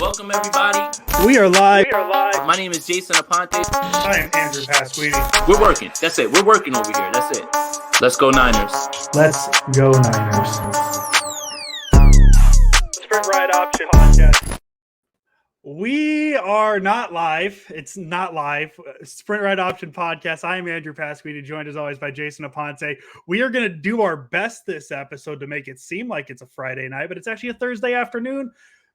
Welcome, everybody. We are live. My name is Jason Aponte. I am Andrew Pasquini. We're working. That's it. We're working over here. That's it. Let's go Niners. Let's go Niners. Sprint Ride Option Podcast. We are not live. It's not live. Sprint Ride Option Podcast. I am Andrew Pasquini, joined as always by Jason Aponte. We are going to do our best this episode to make it seem like it's a Friday night, but it's actually a Thursday afternoon.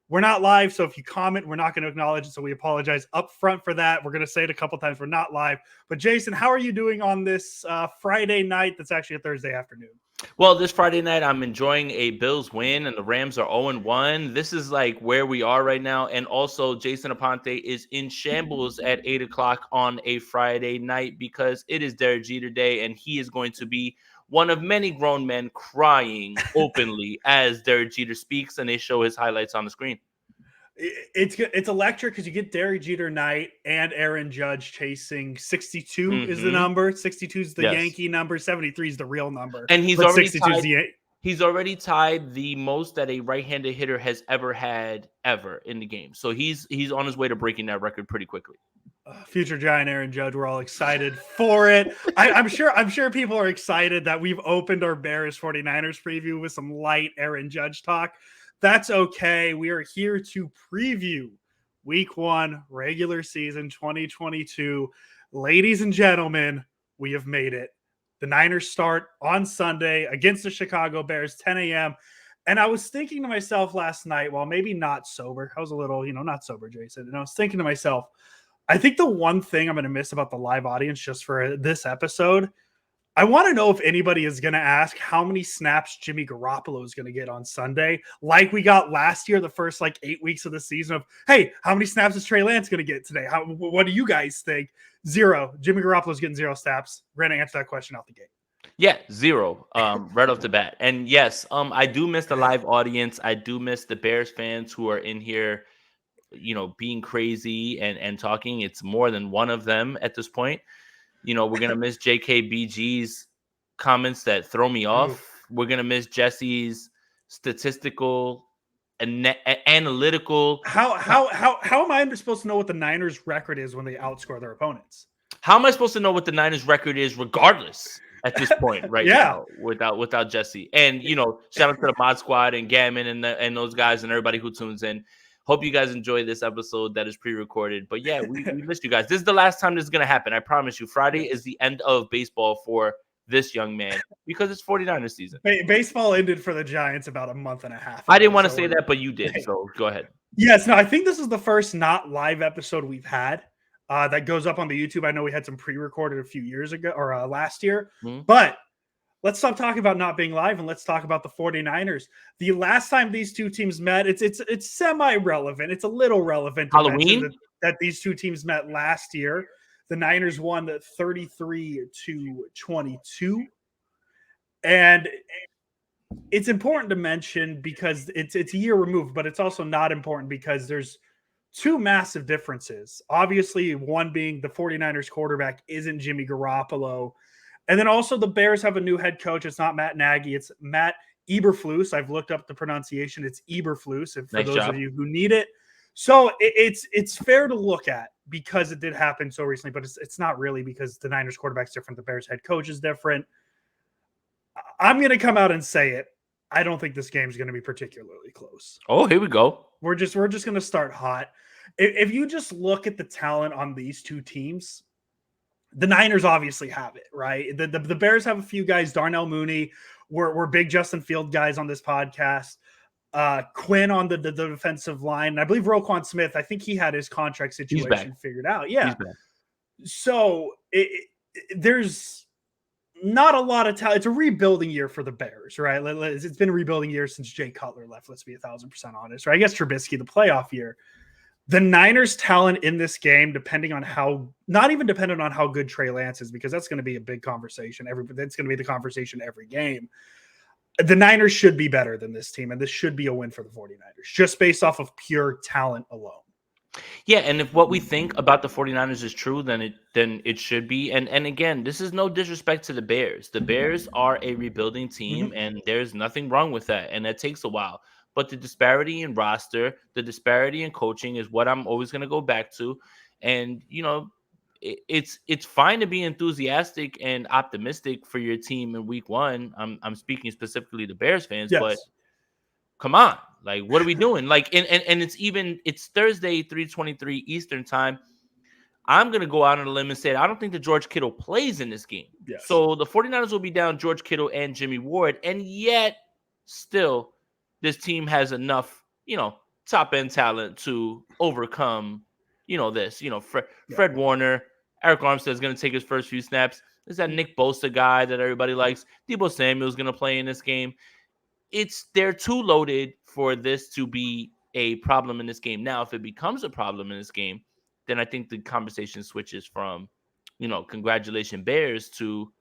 We're not live, so if you comment, we're not going to acknowledge it, so we apologize up front for that. We're going to say it a couple times. We're not live. But, Jason, how are you doing on this Friday night that's actually a Thursday afternoon? Well, this Friday night, I'm enjoying a Bills win, and the Rams are 0-1. This is like where we are right now. And also, Jason Aponte is in shambles at 8 o'clock on a Friday night because it is Derek Jeter Day, and he is going to be one of many grown men crying openly as Derek Jeter speaks, and they show his highlights on the screen. It's electric because you get Derek Jeter night and Aaron Judge chasing 62 is the number. 62 is the Yankee number. 73 is the real number. And he's already tied the most that a right-handed hitter has ever had in the game. So he's on his way to breaking that record pretty quickly. Future Giant Aaron Judge, we're all excited for it. I'm sure people are excited that we've opened our Bears 49ers preview with some light Aaron Judge talk. That's okay. We are here to preview Week 1 regular season 2022. Ladies and gentlemen, we have made it. The Niners start on Sunday against the Chicago Bears, 10 a.m. And I was thinking to myself last night, well, maybe not sober. I was a little, not sober, Jason. And I was thinking to myself, I think the one thing I'm going to miss about the live audience just for this episode, I want to know if anybody is going to ask how many snaps Jimmy Garoppolo is going to get on Sunday, like we got last year, the first 8 weeks of the season of, hey, how many snaps is Trey Lance going to get today? What do you guys think? 0. Jimmy Garoppolo's getting 0 snaps. We're going to answer that question out the gate. Yeah, 0 right off the bat. And yes, I do miss the live audience. I do miss the Bears fans who are in here, being crazy and talking. It's more than one of them at this point. We're going to miss JKBG's comments that throw me off. We're going to miss Jesse's statistical and analytical. How am I supposed to know what the Niners record is when they outscore their opponents? How am I supposed to know what the Niners record is regardless at this point now without Jesse? And, shout out to the Mod Squad and Gammon and those guys and everybody who tunes in. Hope you guys enjoy this episode that is pre-recorded. But yeah, we missed you guys. This is the last time this is going to happen. I promise you. Friday is the end of baseball for this young man because it's 49ers season. Baseball ended for the Giants about a month and a half ago. I didn't want to say that, but you did. So go ahead. Yes. No, I think this is the first not live episode we've had that goes up on the YouTube. I know we had some pre-recorded a few years ago or last year, but let's stop talking about not being live and let's talk about the 49ers. The last time these two teams met, it's semi-relevant. It's a little relevant. Halloween? That these two teams met last year. The Niners won 33-22. And it's important to mention because it's a year removed, but it's also not important because there's two massive differences. Obviously, one being the 49ers quarterback isn't Jimmy Garoppolo. And then also the Bears have a new head coach. It's not Matt Nagy. It's Matt Eberflus. I've looked up the pronunciation. It's Eberflus, and for those of you who need it. So it's fair to look at because it did happen so recently, but it's not really because the Niners quarterback's different. The Bears head coach is different. I'm going to come out and say it. I don't think this game is going to be particularly close. Oh, here we go. We're just going to start hot. If you just look at the talent on these two teams, the Niners obviously have it, right? The Bears have a few guys. Darnell Mooney, we're big Justin Field guys on this podcast. Quinn on the defensive line. And I believe Roquan Smith, I think he had his contract situation figured out. Yeah. So there's not a lot of talent. It's a rebuilding year for the Bears, right? It's been a rebuilding year since Jay Cutler left. Let's be 1,000% honest, right? I guess Trubisky, the playoff year. The Niners' talent in this game, not even dependent on how good Trey Lance is, because that's going to be a big conversation. That's going to be the conversation every game. The Niners should be better than this team, and this should be a win for the 49ers, just based off of pure talent alone. Yeah, and if what we think about the 49ers is true, then it should be. And again, this is no disrespect to the Bears. The Bears are a rebuilding team, and there's nothing wrong with that, and that takes a while. but the disparity in roster, the disparity in coaching is what I'm always going to go back to. And, it's fine to be enthusiastic and optimistic for your team in week one. I'm speaking specifically to Bears fans, but Yes. come on, like, what are we doing? Like, and it's Thursday, 3:23 Eastern time. I'm going to go out on a limb and say I don't think that George Kittle plays in this game. Yes. So the 49ers will be down George Kittle and Jimmy Ward. And yet, still, this team has enough, top end talent to overcome, this. Yeah. Fred Warner, Eric Armstead is going to take his first few snaps. There's that Nick Bosa guy that everybody likes. Debo Samuel's going to play in this game. They're too loaded for this to be a problem in this game. Now, if it becomes a problem in this game, then I think the conversation switches from, congratulations Bears to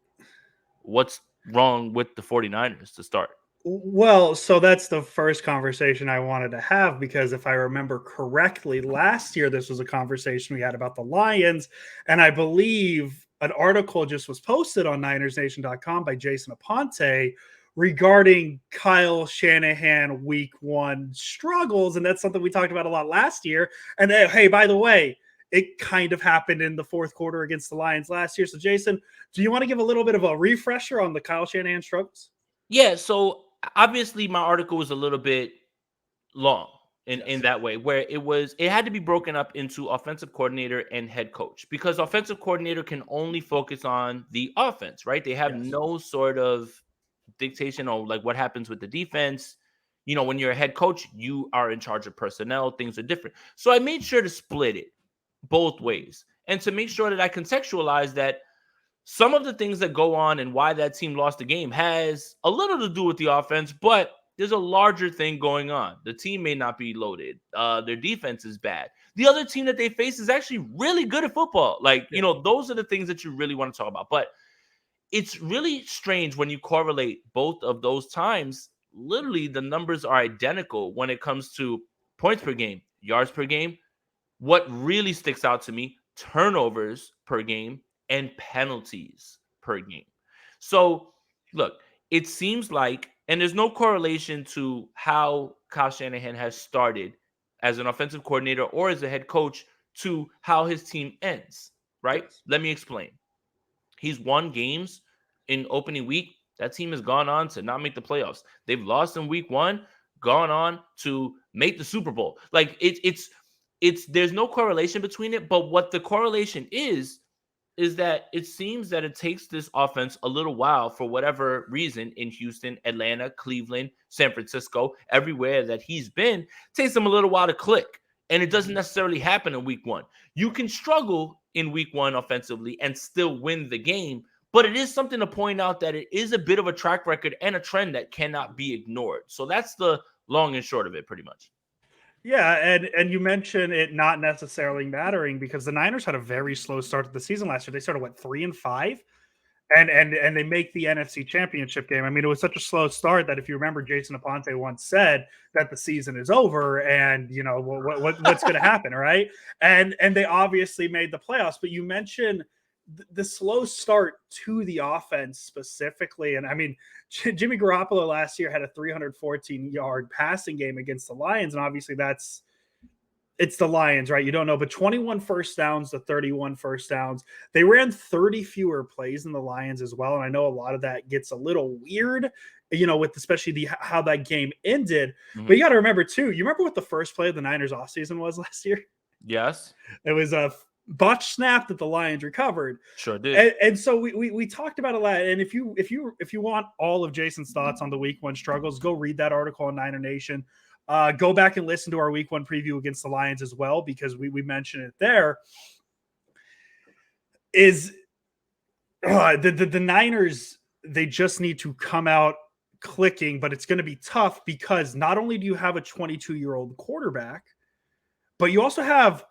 what's wrong with the 49ers to start. Well, so that's the first conversation I wanted to have because if I remember correctly, last year this was a conversation we had about the Lions, and I believe an article just was posted on NinersNation.com by Jason Aponte regarding Kyle Shanahan week one struggles, and that's something we talked about a lot last year. And hey, by the way, it kind of happened in the fourth quarter against the Lions last year. So, Jason, do you want to give a little bit of a refresher on the Kyle Shanahan struggles? Yeah, so obviously my article was a little bit long in Yes. that way, where it had to be broken up into offensive coordinator and head coach, because offensive coordinator can only focus on the offense, right? They have Yes. no sort of dictation on like what happens with the defense. When you're a head coach, you are in charge of personnel. Things are different. So I made sure to split it both ways and to make sure that I contextualize that some of the things that go on and why that team lost the game has a little to do with the offense, but there's a larger thing going on. The team may not be loaded. Their defense is bad. The other team that they face is actually really good at football. Like, Yeah. those are the things that you really want to talk about. But it's really strange when you correlate both of those times. Literally, the numbers are identical when it comes to points per game, yards per game. What really sticks out to me, turnovers per game and penalties per game. So, look, it seems like, and there's no correlation to how Kyle Shanahan has started as an offensive coordinator or as a head coach to how his team ends, right? Yes. Let me explain. He's won games in opening week. That team has gone on to not make the playoffs. They've lost in week one, gone on to make the Super Bowl. Like it's there's no correlation between it, but what the correlation is that it seems that it takes this offense a little while for whatever reason in Houston, Atlanta, Cleveland, San Francisco, everywhere that he's been, takes him a little while to click. And it doesn't necessarily happen in week one. You can struggle in week one offensively and still win the game, but it is something to point out that it is a bit of a track record and a trend that cannot be ignored. So that's the long and short of it, pretty much. Yeah, and you mentioned it not necessarily mattering because the Niners had a very slow start to the season last year. They started what 3-5, and they make the NFC Championship game. I mean, it was such a slow start that if you remember, Jason Aponte once said that the season is over, and what's going to happen, right? And they obviously made the playoffs. But you mentioned the slow start to the offense specifically, and I mean, Jimmy Garoppolo last year had a 314-yard passing game against the Lions, and obviously it's the Lions, right? You don't know, but 21 first downs to 31 first downs. They ran 30 fewer plays than the Lions as well, and I know a lot of that gets a little weird, with especially how that game ended. Mm-hmm. But you got to remember too. You remember what the first play of the Niners offseason was last year? Yes. It was a botch snap that the Lions recovered. Sure did. And so we talked about a lot. And if you want all of Jason's thoughts on the week one struggles, go read that article on Niner Nation. Go back and listen to our week one preview against the Lions as well, because we mentioned it there. Is the Niners, they just need to come out clicking, but it's going to be tough because not only do you have a 22-year-old quarterback, but you also have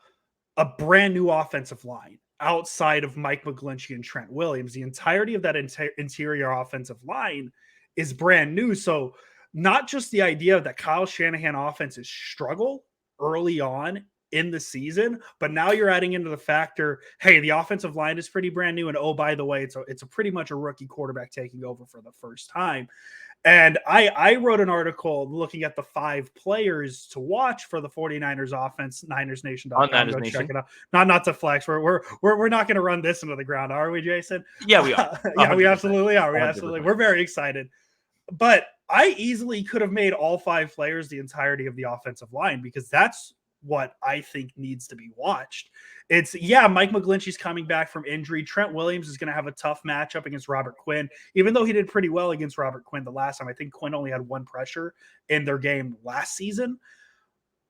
a brand new offensive line outside of Mike McGlinchey and Trent Williams. The entirety of that interior offensive line is brand new. So not just the idea that Kyle Shanahan offenses struggle early on in the season, but now you're adding into the factor, hey, the offensive line is pretty brand new. And oh, by the way, it's a pretty much a rookie quarterback taking over for the first time. And I wrote an article looking at the 5 players to watch for the 49ers offense, On ninersnation.com. Niners Go check Nation. it out. Not to flex. We're not going to run this into the ground, are we, Jason? Yeah, we are. Yeah, we 100%. absolutely are. We 100%. absolutely. We're very excited. But I easily could have made all 5 players the entirety of the offensive line because that's what I think needs to be watched. It's Mike McGlinchey's coming back from injury. Trent Williams is going to have a tough matchup against Robert Quinn, even though he did pretty well against Robert Quinn the last time. I think Quinn only had 1 pressure in their game last season.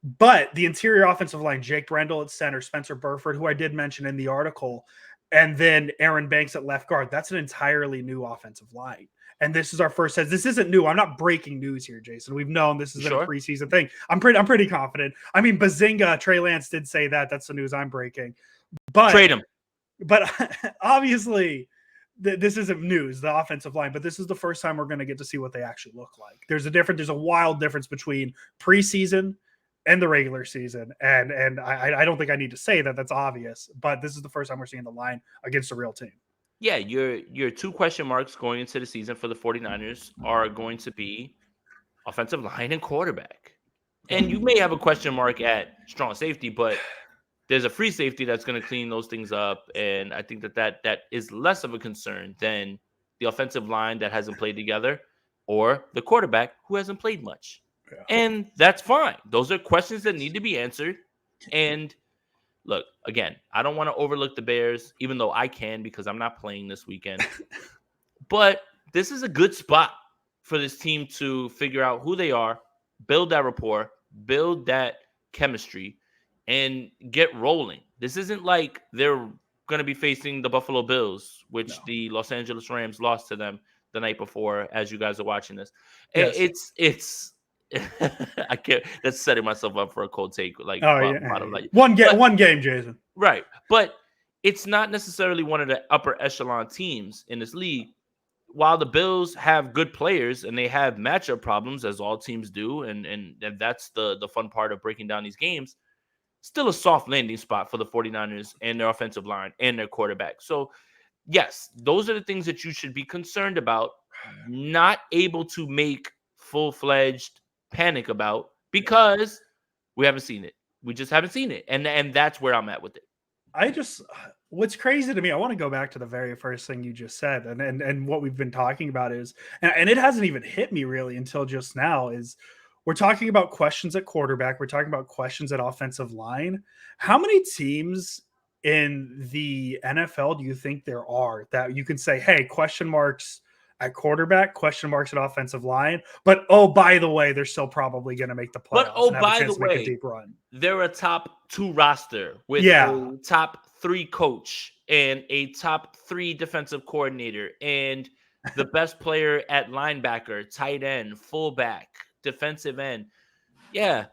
But the interior offensive line, Jake Brendel at center, Spencer Burford, who I did mention in the article, and then Aaron Banks at left guard. That's an entirely new offensive line. And this is our first test. This isn't new. I'm not breaking news here, Jason. We've known this is a preseason thing. I'm pretty confident. I mean, Bazinga, Trey Lance did say that. That's the news I'm breaking. But trade him. But obviously, this isn't news, the offensive line. But this is the first time we're going to get to see what they actually look like. There's a wild difference between preseason and the regular season. And I don't think I need to say that. That's obvious. But this is the first time we're seeing the line against a real team. Yeah, your 2 question marks going into the season for the 49ers are going to be offensive line and quarterback. And you may have a question mark at strong safety, but there's a free safety that's going to clean those things up. And I think that is less of a concern than the offensive line that hasn't played together or the quarterback who hasn't played much. Yeah. And that's fine. Those are questions that need to be answered. And look, again, I don't want to overlook the Bears, even though I can because I'm not playing this weekend. But this is a good spot for this team to figure out who they are, build that rapport, build that chemistry, and get rolling. This isn't like they're going to be facing the Buffalo Bills, which the Los Angeles Rams lost to them the night before, as you guys are watching this. Yes. It's I can't. That's setting myself up for a cold take. Like, one game, Jason. Right, but it's not necessarily one of the upper echelon teams in this league. While the Bills have good players and they have matchup problems, as all teams do, and that's the fun part of breaking down these games. Still a soft landing spot for the 49ers and their offensive line and their quarterback. So, yes, those are the things that you should be concerned about. Not able to make full-fledged panic about because we haven't seen it. We just haven't seen it. And that's where I'm at with it. What's crazy to me, I want to go back to the very first thing you just said and what we've been talking about is, and it hasn't even hit me really until just now, is we're talking about questions at quarterback. We're talking about questions at offensive line. How many teams in the NFL do you think there are that you can say, hey, question marks at quarterback, question marks at offensive line, but by the way, they're still probably going to make the playoffs. But by the way, deep run. They're a top 2 roster with a top 3 coach and a top 3 defensive coordinator and the best player at linebacker, tight end, fullback, defensive end. Yeah,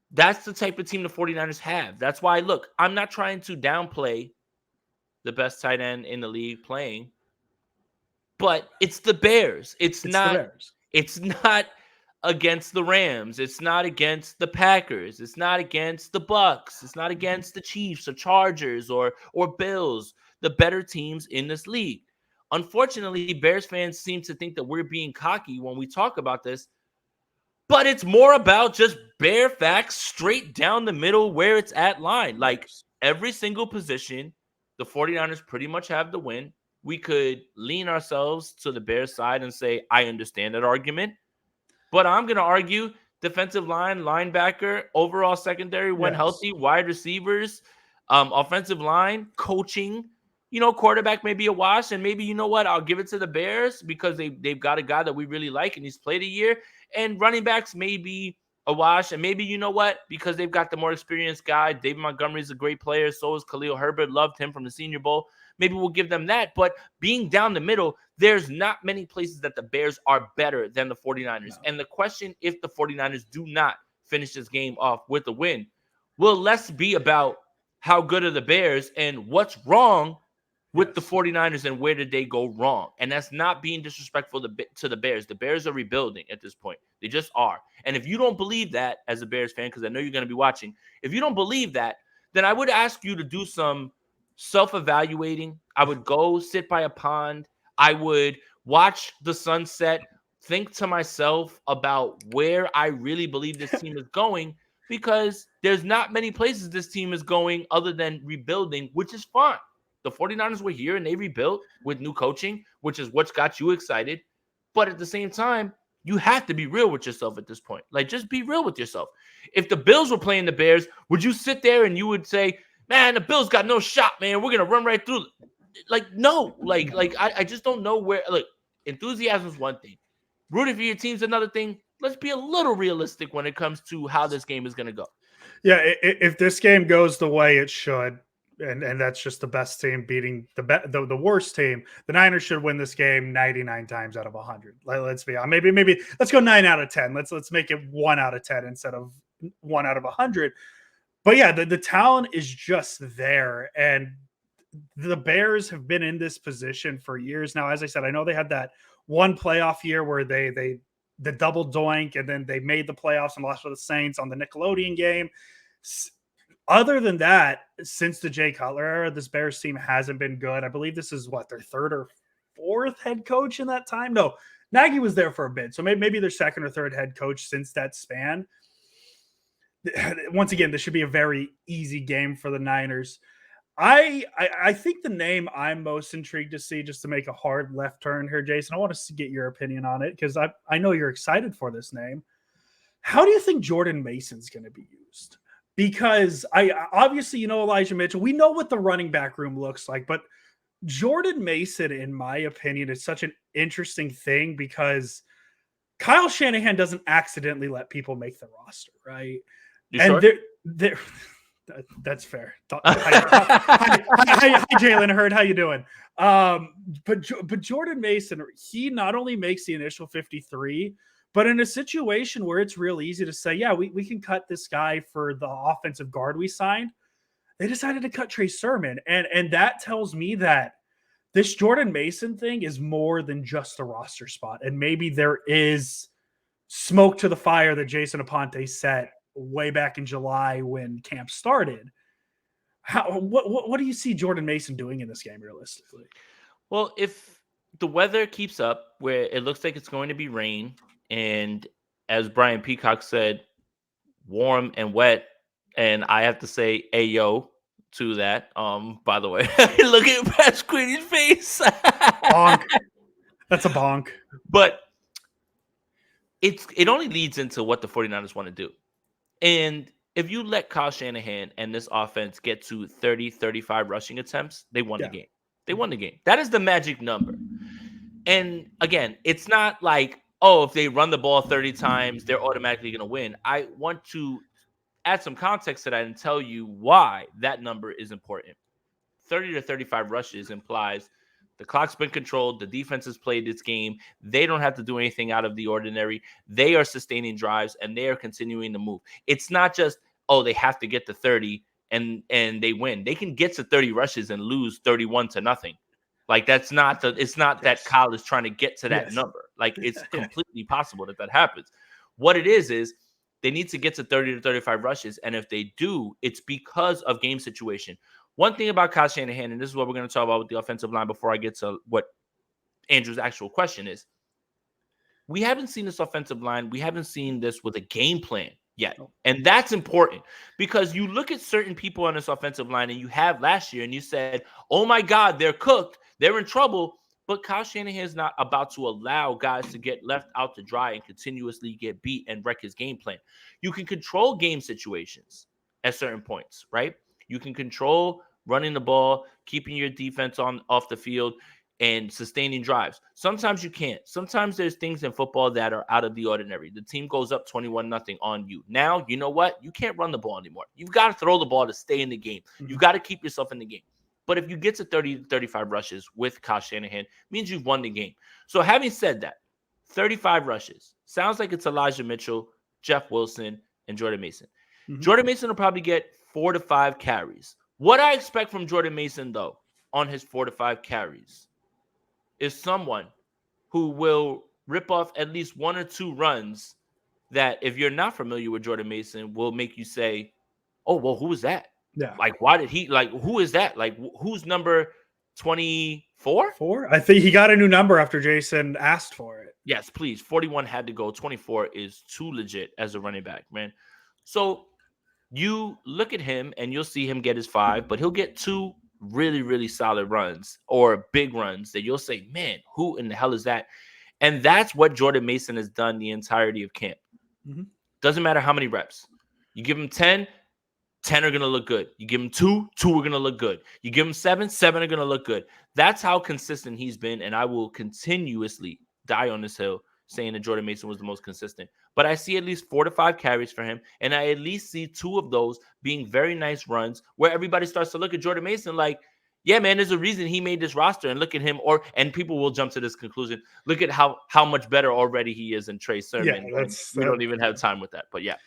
that's the type of team the 49ers have. That's why, look, I'm not trying to downplay the best tight end in the league playing. But it's the Bears. It's not against the Rams. It's not against the Packers. It's not against the Bucks. It's not against the Chiefs or Chargers or Bills, the better teams in this league. Unfortunately, Bears fans seem to think that we're being cocky when we talk about this. But it's more about just bare facts straight down the middle where it's at line. Like every single position, the 49ers pretty much have the win. We could lean ourselves to the Bears side and say, I understand that argument. But I'm going to argue defensive line, linebacker, overall secondary when healthy, wide receivers, offensive line, coaching. Quarterback may be a wash. And maybe, I'll give it to the Bears because they've got a guy that we really like and he's played a year. And running backs may be a wash. And maybe, because they've got the more experienced guy. David Montgomery's a great player. So is Khalil Herbert. Loved him from the Senior Bowl. Maybe we'll give them that. But being down the middle, there's not many places that the Bears are better than the 49ers. No. And the question, if the 49ers do not finish this game off with a win, will less be about how good are the Bears and what's wrong with the 49ers and where did they go wrong. And that's not being disrespectful to the Bears. The Bears are rebuilding at this point. They just are. And if you don't believe that as a Bears fan, because I know you're going to be watching, if you don't believe that, then I would ask you to do some self-evaluating. I would go sit by a pond. I would watch the sunset think to myself about where I really believe this team is going, because there's not many places this team is going other than rebuilding, which is fine. The 49ers were here and they rebuilt with new coaching, which is what's got you excited. But at the same time, you have to be real with yourself at this point. Like, just be real with yourself. If the Bills were playing the Bears, would you sit there and you would say, man, the Bills got no shot, man. We're going to run right through. Like, no. I just don't know where. Look, enthusiasm is one thing. Rooting for your team's another thing. Let's be a little realistic when it comes to how this game is going to go. Yeah, if this game goes the way it should, and that's just the best team beating the worst team, the Niners should win this game 99 times out of 100. Let's be honest. Maybe let's go 9 out of 10. Let's make it 1 out of 10 instead of 1 out of 100. But yeah, the talent is just there, and the Bears have been in this position for years now. As I said, I know they had that one playoff year where they the double doink, and then they made the playoffs and lost to the Saints on the Nickelodeon game. Other than that, since the Jay Cutler era, this Bears team hasn't been good. I believe this is their third or fourth head coach in that time. No, Nagy was there for a bit, so maybe their second or third head coach since that span. Once again, this should be a very easy game for the Niners. I think the name I'm most intrigued to see, just to make a hard left turn here, Jason, I want to get your opinion on it because I know you're excited for this name. How do you think Jordan Mason's going to be used? Because I obviously, Elijah Mitchell, we know what the running back room looks like, but Jordan Mason, in my opinion, is such an interesting thing because Kyle Shanahan doesn't accidentally let people make the roster, right? You and sure? That's fair. Hi, Jalen Hurd. How you doing? But Jordan Mason, he not only makes the initial 53, but in a situation where it's real easy to say, yeah, we can cut this guy for the offensive guard we signed, they decided to cut Trey Sermon. And that tells me that this Jordan Mason thing is more than just a roster spot. And maybe there is smoke to the fire that Jason Aponte set way back in July when camp started. What do you see Jordan Mason doing in this game realistically? Well, if the weather keeps up where it looks like it's going to be rain, and as Brian Peacock said, warm and wet, and I have to say ayo to that. By the way, look at Pat Squeeney's face. Bonk. That's a bonk. But it only leads into what the 49ers want to do. And if you let Kyle Shanahan and this offense get to 30, 35 rushing attempts, they won the game. They won the game. That is the magic number. And again, it's not like, oh, if they run the ball 30 times, they're automatically going to win. I want to add some context to that and tell you why that number is important. 30 to 35 rushes implies the clock's been controlled. The defense has played its game. They don't have to do anything out of the ordinary. They are sustaining drives, and they are continuing to move. It's not just, oh, they have to get to 30 and they win. They can get to 30 rushes and lose 31-0. Like, it's not that Kyle is trying to get to that number. Like, it's completely possible that happens. What it is they need to get to 30 to 35 rushes, and if they do, it's because of game situation. One thing about Kyle Shanahan, and this is what we're going to talk about with the offensive line before I get to what Andrew's actual question is. We haven't seen this offensive line. We haven't seen this with a game plan yet. And that's important because you look at certain people on this offensive line and you have last year and you said, oh my God, they're cooked. They're in trouble. But Kyle Shanahan is not about to allow guys to get left out to dry and continuously get beat and wreck his game plan. You can control game situations at certain points, right? You can control running the ball, keeping your defense off the field, and sustaining drives. Sometimes you can't. Sometimes there's things in football that are out of the ordinary. The team goes up 21-0 on you. Now, you know what? You can't run the ball anymore. You've got to throw the ball to stay in the game. You've got to keep yourself in the game. But if you get to 30 to 35 rushes with Kyle Shanahan, it means you've won the game. So having said that, 35 rushes. Sounds like it's Elijah Mitchell, Jeff Wilson, and Jordan Mason. Mm-hmm. Jordan Mason will probably get 4 to 5 carries. What I expect from Jordan Mason, though, on his 4 to 5 carries is someone who will rip off at least 1 or 2 runs that, if you're not familiar with Jordan Mason, will make you say, oh, well, who is that? Yeah. Like, why did he, like, who is that? Like, whose number 24? I think he got a new number after Jason asked for it. Yes, please. 41 had to go. 24 is too legit as a running back, man. So you look at him and you'll see him get his 5, but he'll get 2 really, really solid runs or big runs that you'll say, man, who in the hell is that? And that's what Jordan Mason has done the entirety of camp. Mm-hmm. Doesn't matter how many reps. You give him 10, 10 are going to look good. You give him 2, 2 are going to look good. You give him 7, 7 are going to look good. That's how consistent he's been, and I will continuously die on this hill saying that Jordan Mason was the most consistent. But I see at least 4 to 5 carries for him, and I at least see 2 of those being very nice runs where everybody starts to look at Jordan Mason like, yeah, man, there's a reason he made this roster, and look at him. And people will jump to this conclusion. Look at how much better already he is than Trey Sermon. Yeah, we don't even have time with that, but yeah.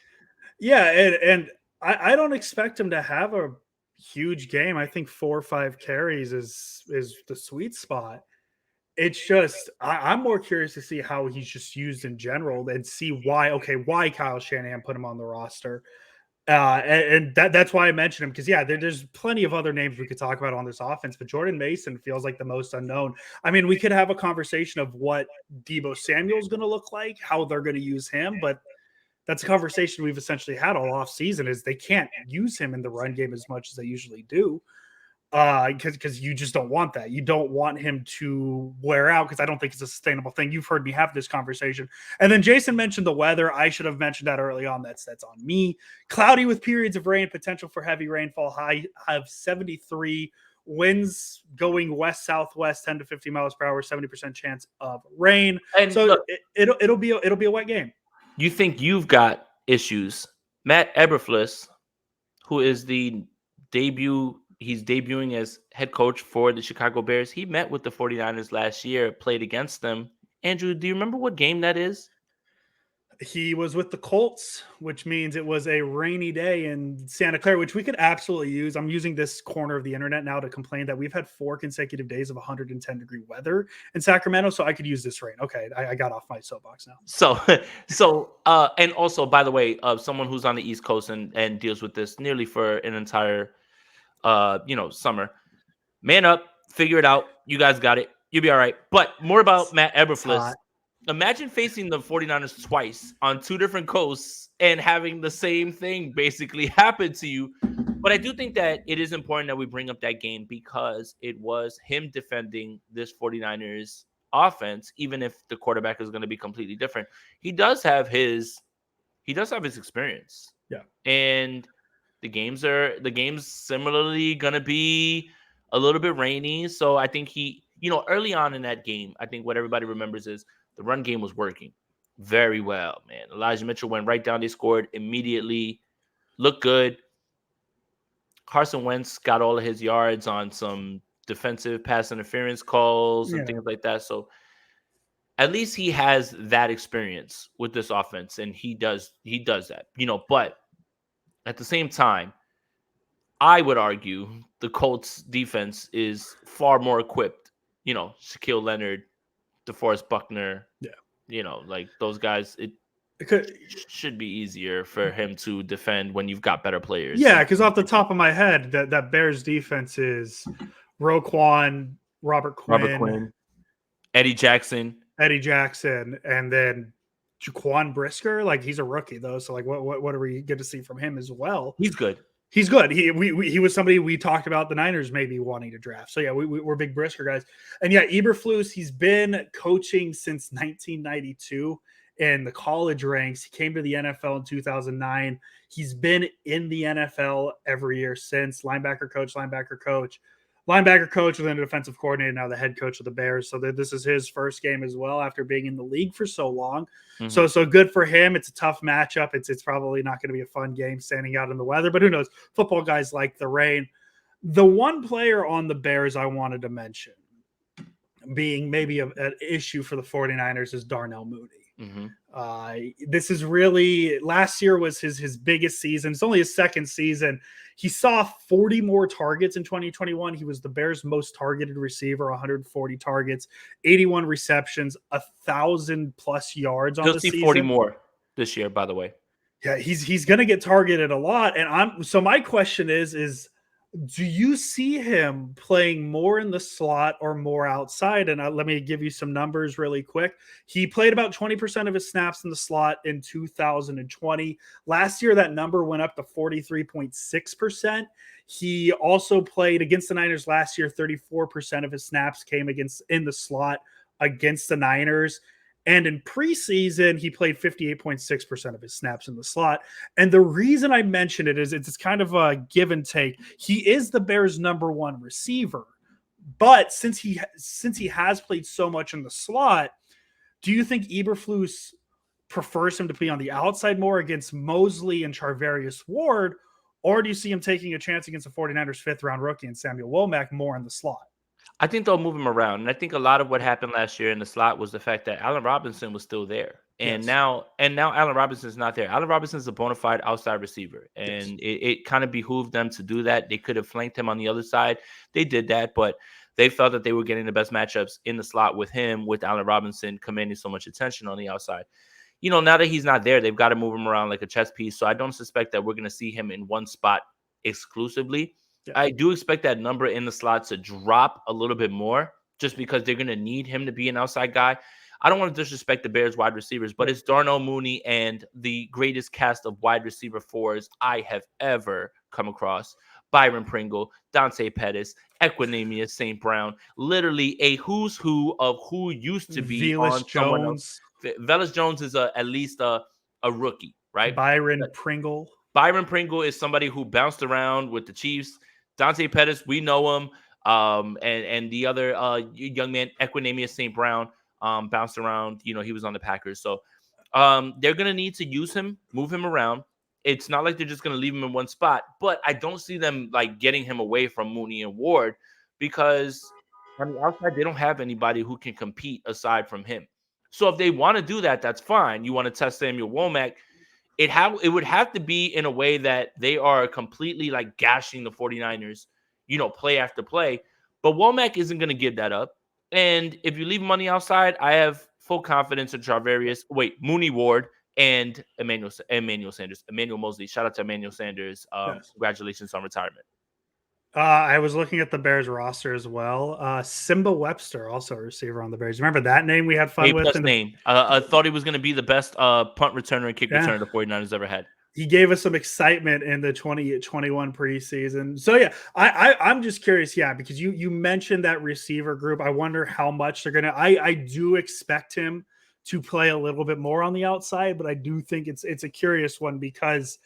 Yeah, and I don't expect him to have a huge game. I think 4 or 5 carries is the sweet spot. It's just I'm more curious to see how he's just used in general and see why Kyle Shanahan put him on the roster. And that's why I mentioned him, because there's plenty of other names we could talk about on this offense, but Jordan Mason feels like the most unknown. I mean, we could have a conversation of what Deebo Samuel's going to look like, how they're going to use him, but that's a conversation we've essentially had all off season. Is they can't use him in the run game as much as they usually do, because you just don't want that. You don't want him to wear out, because I don't think it's a sustainable thing. You've heard me have this conversation. And then Jason mentioned the weather. I should have mentioned that early on. That's on me. Cloudy with periods of rain, potential for heavy rainfall. High of 73. Winds going west southwest, 10 to 50 miles per hour. 70% chance of rain. And so look, it'll be a wet game. You think you've got issues? Matt Eberflus, who is he's debuting as head coach for the Chicago Bears. He met with the 49ers last year, played against them. Andrew, do you remember what game that is? He was with the Colts, which means it was a rainy day in Santa Clara, which we could absolutely use. I'm using this corner of the internet now to complain that we've had 4 consecutive days of 110-degree weather in Sacramento, so I could use this rain. Okay, I got off my soapbox now. So, and also, by the way, someone who's on the East Coast and deals with this nearly for an entire summer. Man up, figure it out. You guys got it. You'll be all right. But more about Matt Eberflus. Imagine facing the 49ers twice on 2 different coasts and having the same thing basically happen to you. But I do think that it is important that we bring up that game, because it was him defending this 49ers offense, even if the quarterback is going to be completely different. He does have his experience. Yeah. And the game's similarly gonna be a little bit rainy. So I think early on in that game, I think what everybody remembers is the run game was working very well, man. Elijah Mitchell went right down. They scored immediately, looked good. Carson Wentz got all of his yards on some defensive pass interference calls and things like that. So at least he has that experience with this offense, and he does that, but at the same time, I would argue the Colts defense is far more equipped. Shaquille Leonard, DeForest Buckner. Yeah. Like those guys, it should be easier for him to defend when you've got better players. Yeah, because off the top of my head, that Bears defense is Roquan, Robert Quinn, Eddie Jackson, and then Jaquan Brisker. Like, he's a rookie though, so like, what are we get to see from him as well? He's good. He was somebody we talked about the Niners maybe wanting to draft. So yeah, we're big Brisker guys. And yeah, Eberflus, he's been coaching since 1992 in the college ranks. He came to the NFL in 2009. He's been in the NFL every year since. Linebacker coach, with a defensive coordinator, now the head coach of the Bears. So this is his first game as well after being in the league for so long. Mm-hmm. So good for him. It's a tough matchup. It's probably not going to be a fun game standing out in the weather, but who knows? Football guys like the rain. The one player on the Bears I wanted to mention being maybe an issue for the 49ers is Darnell Mooney. Mm-hmm. This is really, last year was his biggest season. It's only his second season. He saw 40 more targets in 2021. He was the Bears' most targeted receiver, 140 targets, 81 receptions, 1,000+ yards on the season. He'll see 40 more this year, by the way. Yeah, he's going to get targeted a lot. And so my question is Do you see him playing more in the slot or more outside? And let me give you some numbers really quick. He played about 20% of his snaps in the slot in 2020. Last year, that number went up to 43.6%. He also played against the Niners last year. 34% of his snaps came against in the slot against the Niners. And in preseason, he played 58.6% of his snaps in the slot. And the reason I mention it is it's kind of a give and take. He is the Bears' number one receiver, but since he has played so much in the slot, do you think Eberflus prefers him to be on the outside more against Mosley and Charvarius Ward, or do you see him taking a chance against the 49ers fifth round rookie and Samuel Womack more in the slot? I think they'll move him around. And I think a lot of what happened last year in the slot was the fact that Allen Robinson was still there. And Yes. now Allen Robinson's not there. Allen Robinson's a bona fide outside receiver. Yes. And it kind of behooved them to do that. They could have flanked him on the other side. They did that, but they felt that they were getting the best matchups in the slot with him, with Allen Robinson commanding so much attention on the outside. Now that he's not there, they've got to move him around like a chess piece. So I don't suspect that we're going to see him in one spot exclusively. Yeah. I do expect that number in the slot to drop a little bit more just because they're going to need him to be an outside guy. I don't want to disrespect the Bears wide receivers, but it's Darnell Mooney and the greatest cast of wide receiver fours I have ever come across. Byron Pringle, Dante Pettis, Equinemius St. Brown, literally a who's who of who used to be Velus on someone else. Jones, Velus Jones is at least a rookie, right? Byron Pringle. Byron Pringle is somebody who bounced around with the Chiefs. Dante Pettis, we know him. And the other young man, Equinemius St. Brown, bounced around. He was on the Packers. So they're going to need to use him, move him around. It's not like they're just going to leave him in one spot. But I don't see them like getting him away from Mooney and Ward because on the outside, they don't have anybody who can compete aside from him. So if they want to do that, that's fine. You want to test Samuel Womack. It would have to be in a way that they are completely like gashing the 49ers, play after play. But Womack isn't going to give that up. And if you leave money outside, I have full confidence in Mooney Ward and Emmanuel Sanders, Emmanuel Mosley. Shout out to Emmanuel Sanders. Yes. Congratulations on retirement. I was looking at the Bears roster as well. Simba Webster, also a receiver on the Bears. Remember that name we had fun with? Name. I thought he was going to be the best punt returner and kick returner the 49ers ever had. He gave us some excitement in the 2021 preseason. So yeah, I'm just curious, because you mentioned that receiver group. I wonder how much they're gonna. I do expect him to play a little bit more on the outside, but I do think it's a curious one because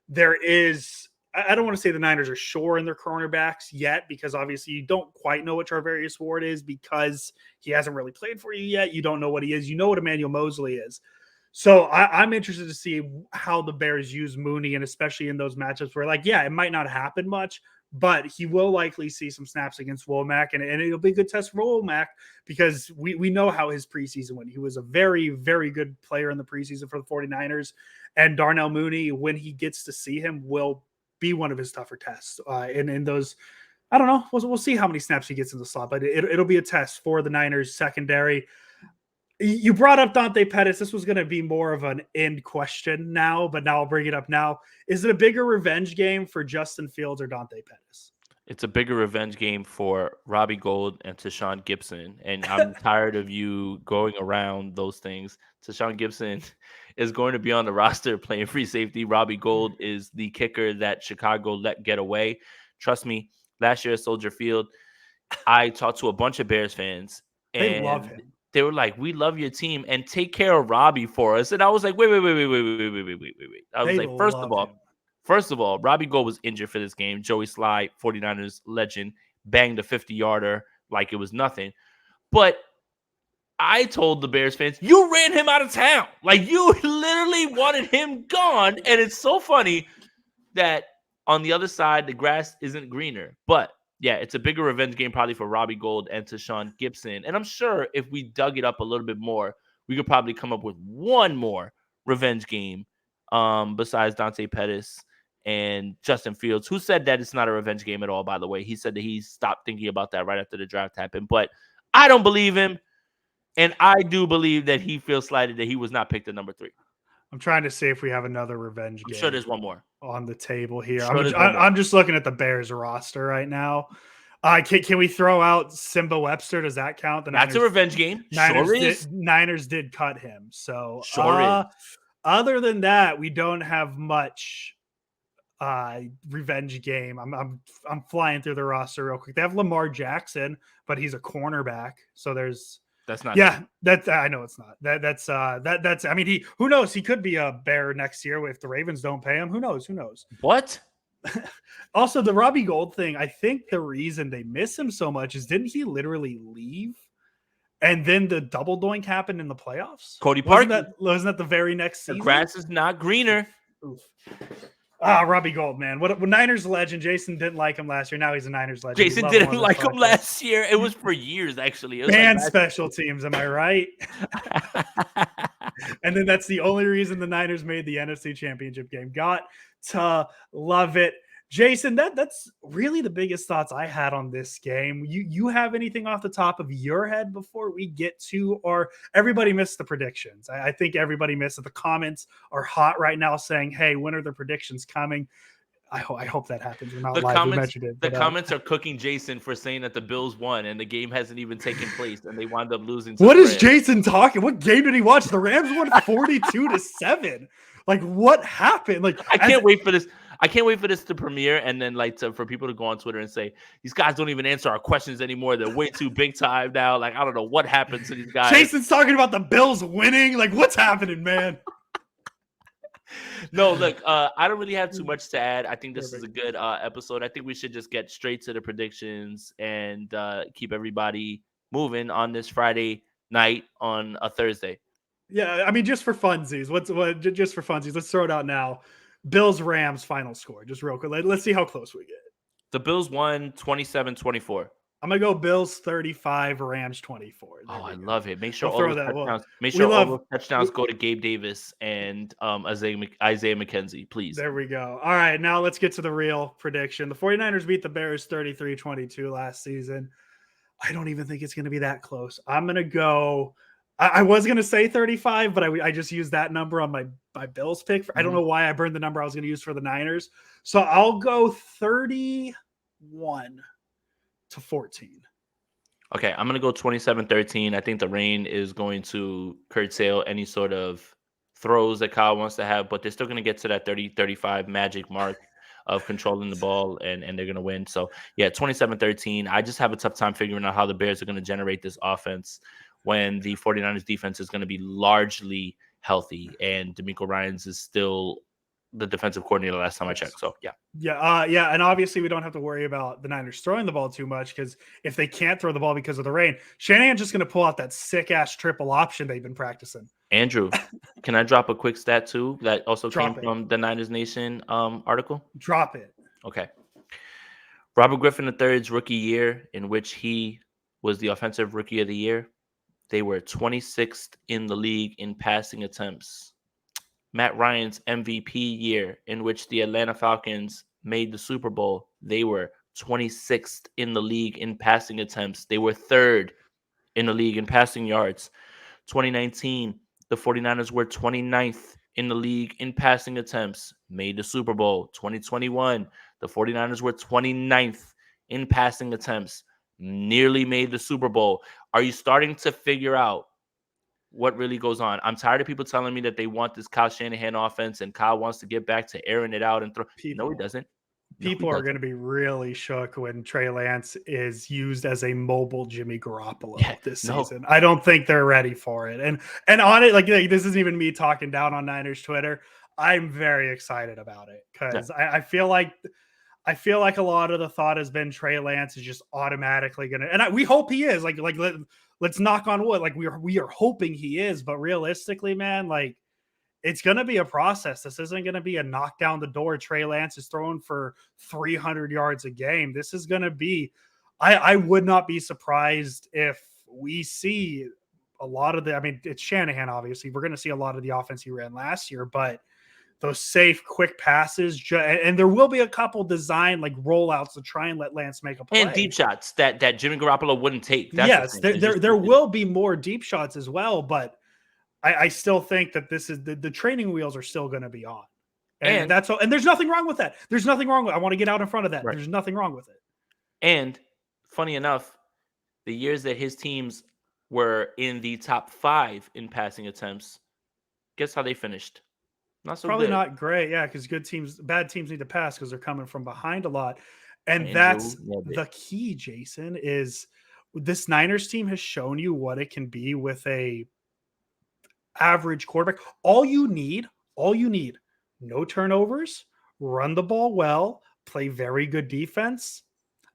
there is. I don't want to say the Niners are sure in their cornerbacks yet because obviously you don't quite know what Charvarius Ward is because he hasn't really played for you yet. You don't know what he is. You know what Emmanuel Mosley is. So I'm interested to see how the Bears use Mooney, and especially in those matchups where, it might not happen much, but he will likely see some snaps against Womack, and it'll be a good test for Womack because we know how his preseason went. He was a very, very good player in the preseason for the 49ers, and Darnell Mooney, when he gets to see him, will be one of his tougher tests. And in those, I don't know, we'll see how many snaps he gets in the slot, but it'll be a test for the Niners secondary. You brought up Dante Pettis. This was going to be more of an end question now, but now I'll bring it up now. Is it a bigger revenge game for Justin Fields or Dante Pettis? It's a bigger revenge game for Robbie Gould and Tashawn Gibson. And I'm tired of you going around those things. Tashawn Gibson is going to be on the roster playing free safety. Robbie Gould is the kicker that Chicago let get away. Trust me, last year at Soldier Field, I talked to a bunch of Bears fans. And they love him. They were like, "We love your team and take care of Robbie for us." And I was like, "Wait." I was like, first of all, Robbie Gould was injured for this game. Joey Sly, 49ers legend, banged a 50-yarder like it was nothing. But I told the Bears fans, you ran him out of town. Like, you literally wanted him gone. And it's so funny that on the other side, the grass isn't greener. But yeah, it's a bigger revenge game probably for Robbie Gould and Tashawn Gibson. And I'm sure if we dug it up a little bit more, we could probably come up with one more revenge game besides Dante Pettis and Justin Fields, who said that it's not a revenge game at all, by the way. He said that he stopped thinking about that right after the draft happened. But I don't believe him. And I do believe that he feels slighted that he was not picked at number 3. I'm trying to see if we have another revenge game. I'm sure there's one more. on the table here. Show this one. I'm just looking at the Bears roster right now. Can we throw out Simba Webster? Does that count? That's a revenge game. Sure is. Niners did cut him. So Sure is. other than that, we don't have much revenge game. I'm flying through the roster real quick. They have Lamar Jackson, but he's a cornerback. So that's not him. That's I know it's not. That's I mean who knows? He could be a Bear next year if the Ravens don't pay him. Who knows? What? Also, the Robbie Gould thing, I think the reason they miss him so much is didn't he literally leave? And then the double doink happened in the playoffs? Cody Park. Wasn't that the very next season? The grass is not greener. Oof. Robbie Gould, man. What Niners legend. Jason didn't like him last year. Now he's a Niners legend. Jason didn't like him last year. It was for years, actually. It was and special teams, am I right? And then that's the only reason the Niners made the NFC Championship game. Got to love it. Jason, that's really the biggest thoughts I had on this game. You have anything off the top of your head before we get to, or everybody missed the predictions? I think everybody missed it. The comments are hot right now saying, hey, when are the predictions coming? I hope that happens. We're not live. Comments, we mentioned it. The comments are cooking Jason for saying that the Bills won and the game hasn't even taken place and they wound up losing. What is Jason talking? What game did he watch? The Rams won 42-7. Like, what happened? Like, I can't wait for this. I can't wait for this to premiere and then for people to go on Twitter and say, these guys don't even answer our questions anymore. They're way too big time now. Like, I don't know what happened to these guys. Jason's talking about the Bills winning. Like, what's happening, man? No, look, I don't really have too much to add. I think this is a good episode. I think we should just get straight to the predictions and keep everybody moving on this Friday night on a Thursday. Yeah, I mean, just for funsies. Just for funsies, let's throw it out now. Bills Rams final score, just real quick. Let's see how close we get. The Bills won 27-24. I'm gonna go Bills 35, Rams 24. I love it. Make sure all those touchdowns go to Gabe Davis and Isaiah McKenzie, please. There we go. All right, now let's get to the real prediction. The 49ers beat the Bears 33-22 last season. I don't even think it's gonna be that close. I'm gonna go. I was going to say 35, but I just used that number on my Bills pick. I don't know why I burned the number I was going to use for the Niners. So I'll go 31-14. Okay, I'm going to go 27-13. I think the rain is going to curtail any sort of throws that Kyle wants to have, but they're still going to get to that 30-35 magic mark of controlling the ball, and they're going to win. So, yeah, 27-13. I just have a tough time figuring out how the Bears are going to generate this offense when the 49ers defense is going to be largely healthy and DeMeco Ryans is still the defensive coordinator last time I checked. So, yeah. Yeah. And obviously we don't have to worry about the Niners throwing the ball too much because if they can't throw the ball because of the rain, Shanahan's just going to pull out that sick-ass triple option they've been practicing. Andrew, can I drop a quick stat too that also came from the Niners Nation article? Drop it. Okay. Robert Griffin III's rookie year, in which he was the offensive rookie of the year, they were 26th in the league in passing attempts. Matt Ryan's MVP year, in which the Atlanta Falcons made the Super Bowl, they were 26th in the league in passing attempts. They were 3rd in the league in passing yards. 2019, the 49ers were 29th in the league in passing attempts, made the Super Bowl. 2021, the 49ers were 29th in passing attempts, nearly made the Super Bowl. Are you starting to figure out what really goes on? I'm tired of people telling me that they want this Kyle Shanahan offense and Kyle wants to get back to airing it out and throw. No, he doesn't. People are going to be really shook when Trey Lance is used as a mobile Jimmy Garoppolo this season. I don't think they're ready for it. And on it, like this isn't even me talking down on Niners Twitter. I'm very excited about it because I feel like a lot of the thought has been Trey Lance is just automatically going to, and we hope he is. Let's knock on wood. Like we are hoping he is, but realistically, man, like it's going to be a process. This isn't going to be a knock down the door. Trey Lance is throwing for 300 yards a game. This is going to be, I would not be surprised if we see a lot of it's Shanahan, obviously. We're going to see a lot of the offense he ran last year, but those safe, quick passes, and there will be a couple designed like rollouts to try and let Lance make a play. And deep shots that Jimmy Garoppolo wouldn't take. Yes, there will be more deep shots as well, but I still think that this is the training wheels are still going to be on. And that's all. And there's nothing wrong with that. There's nothing wrong with. I want to get out in front of that. Right. There's nothing wrong with it. And funny enough, the years that his teams were in the top 5 in passing attempts, guess how they finished? Not so Probably good. not great. Yeah, because bad teams need to pass because they're coming from behind a lot. And Andrew that's nailed it. the key, Jason, is this Niners team has shown you what it can be with a average quarterback. All you need, no turnovers, run the ball well, play very good defense.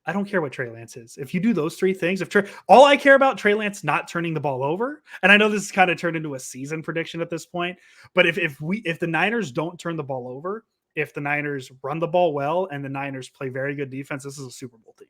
I don't care what Trey Lance is. If you do those 3 things, all I care about Trey Lance not turning the ball over, and I know this is kind of turned into a season prediction at this point, but if the Niners don't turn the ball over, if the Niners run the ball well and the Niners play very good defense, this is a Super Bowl team.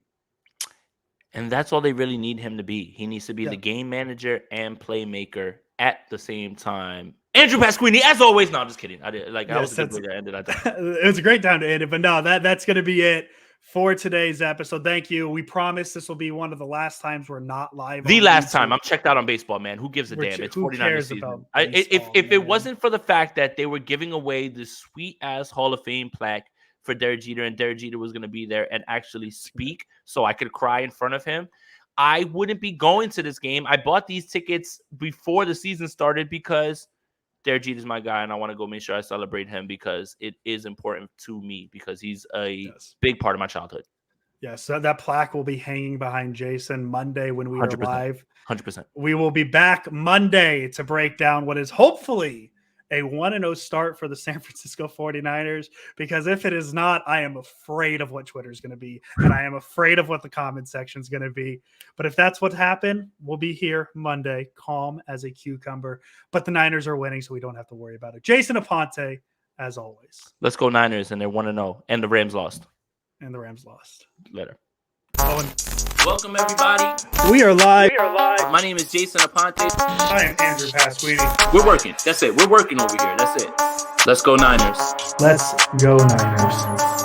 And that's all they really need him to be. He needs to be the game manager and playmaker at the same time. Andrew Pasquini, as always. No, I'm just kidding. I did that was a good way to end it. I thought it was a great time to end it, but no, that's going to be it for today's episode. Thank you. We promise this will be one of the last times we're not live. The last time. I'm checked out on baseball, man. Who gives a damn? It's 49ers season. If it wasn't for the fact that they were giving away this sweet ass Hall of Fame plaque for Derek Jeter, and Derek Jeter was going to be there and actually speak so I could cry in front of him, I wouldn't be going to this game. I bought these tickets before the season started because Derek Jeter is my guy, and I want to go make sure I celebrate him because it is important to me because he's a big part of my childhood. Yes, so that plaque will be hanging behind Jason Monday when we are live. 100%. We will be back Monday to break down what is hopefully a 1-0 start for the San Francisco 49ers, because if it is not, I am afraid of what Twitter is going to be, and I am afraid of what the comment section is going to be. But if that's what happened, we'll be here Monday, calm as a cucumber. But the Niners are winning, so we don't have to worry about it. Jason Aponte, as always. Let's go Niners, and they're 1-0, and the Rams lost. Later. Welcome, everybody. We are live. My name is Jason Aponte. I am Andrew Pasquini. We're working. That's it. We're working over here. That's it. Let's go Niners. Let's go Niners.